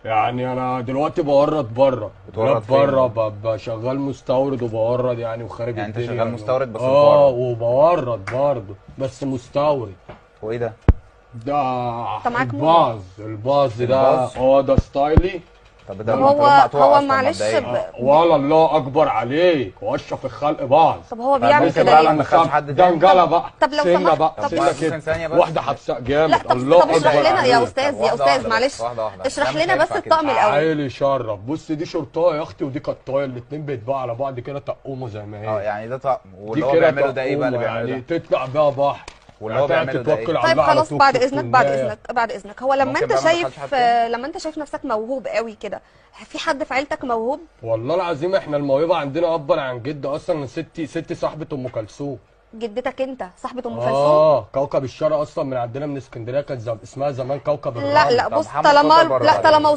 يعني انا دلوقتي بورد بره. بتورد بره فين؟ شغال مستورد وبورد يعني وخارج يعني انت الدنيا شغال يعني. مستورد بس اه بتورد. وبورد برضه بس مستورد. وايه ده؟ ده انت معاك موجة. الباز ده. الباز. ده ستايلي. طب ده طب ده البنطلون هو مقطوع هو اصلا معلش مبدئيا. ولا الله اكبر عليك واشرف الخلق باظ. طب هو طيب بيعمل ممكن كده بقى ليه؟ ما ندخلش حد تاني؟ دنجله بقى طب لو سنه سمحت، بقى طب سنه ممكن كده. ثانية بس. واحده حبسه لا جامد طب الله اشرح اكبر لنا يا عليك. استاذ، طب يا واحدة استاذ واحدة معلش. بس، واحدة واحدة. لا اشرح مش لنا بس هينفع كده. الطقم الاول. عيل يشرف. بص دي شرطايه يا اختي ودي قطايه الاتنين بيتباعوا على بعض كده تقوموا زي ما اه هي. يعني ده طقم، دي واللي هو كده بيعمله ده ايه بقى اللي تقومه بيعمله يعني ده؟ تطلع بيها بحر. واللي هو يعني بيعمله ده ايه؟ تتوكل على طيب الله على خلاص، توك بعد توك اذنك بعد الله. اذنك بعد اذنك، هو لما ممكن انت بقى ما ندخلش حد شايف تاني؟ لما انت شايف نفسك موهوب قوي كده، في حد في عيلتك موهوب؟ والله العظيم احنا الموهبه عندنا اكبر عن جد اصلا. ستي صاحبه ام كلثوم. جدتك انت صاحبة ام كلثوم؟ كوكب الشرق اصلا من عندنا من اسكندريه. كانت اسمها زمان كوكب لا الرمل. لا طب بص، محمد طالما كوكب لا ولا طالما